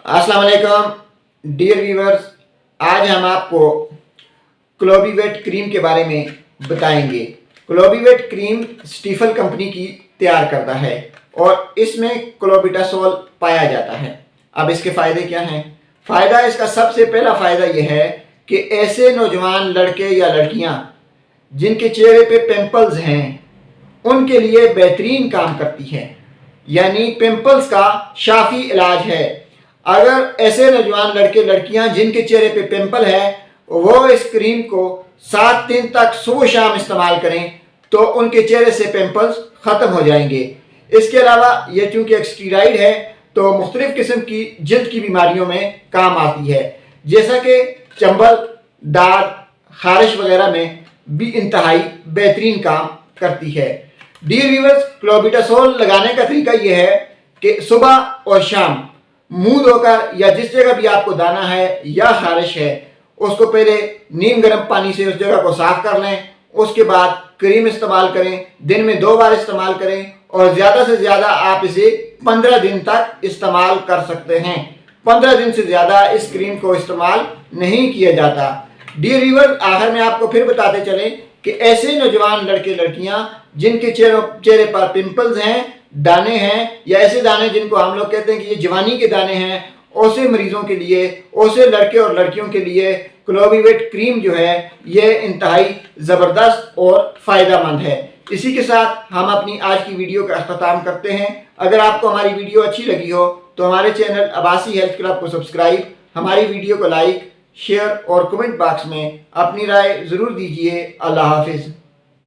अस्सलाम वालेकुम dear viewers, आज हम आपको क्लोबीवेट क्रीम के बारे में बताएंगे। क्लोबीवेट क्रीम स्टीफल कंपनी की तैयार करता है और इसमें क्लोबिटासोल पाया जाता है। अब इसके फ़ायदे क्या हैं? फ़ायदा इसका सबसे पहला फ़ायदा यह है कि ऐसे नौजवान लड़के या लड़कियां जिनके चेहरे पे पिंपल्स हैं उनके लिए बेहतरीन काम करती है, यानी पिंपल्स का शाफी इलाज है। अगर ऐसे नौजवान लड़के लड़कियां जिनके चेहरे पे पिंपल है वो इस क्रीम को 7 दिन तक सुबह शाम इस्तेमाल करें तो उनके चेहरे से पिंपल्स ख़त्म हो जाएंगे। इसके अलावा ये चूँकि एक स्टीराइड है तो मुख्तलिफ़ किस्म की जल्द की बीमारियों में काम आती है, जैसा कि चंबल, दाद, खारिश वगैरह में भी इंतहाई बेहतरीन काम करती है। डियर व्यूअर्स, क्लोबिटासोल लगाने का तरीका यह है कि सुबह और शाम मुंह धोकर या जिस जगह भी आपको दाना है या खारिश है उसको पहले नीम गर्म पानी से उस जगह को साफ कर लें। उसके बाद क्रीम इस्तेमाल करें, दिन में 2 बार इस्तेमाल करें और ज़्यादा से ज़्यादा आप इसे 15 दिन तक इस्तेमाल कर सकते हैं। 15 दिन से ज़्यादा इस क्रीम को इस्तेमाल नहीं किया जाता। डियर व्यूअर, आखिर में आपको फिर बताते चलें कि ऐसे नौजवान लड़के लड़कियां जिनके चेहरे पर पिंपल्स हैं, दाने हैं या ऐसे दाने जिनको हम लोग कहते हैं कि ये जवानी के दाने हैं, ऐसे मरीजों के लिए, ऐसे लड़के और लड़कियों के लिए क्लोबीवेट क्रीम जो है ये इंतहाई ज़बरदस्त और फ़ायदेमंद है। इसी के साथ हम अपनी आज की वीडियो का अख्ताम करते हैं। अगर आपको हमारी वीडियो अच्छी लगी हो तो हमारे चैनल अब्बासी हेल्थ क्लब को सब्सक्राइब, हमारी वीडियो को लाइक, शेयर और कमेंट बॉक्स में अपनी राय ज़रूर दीजिए। अल्लाह हाफिज़।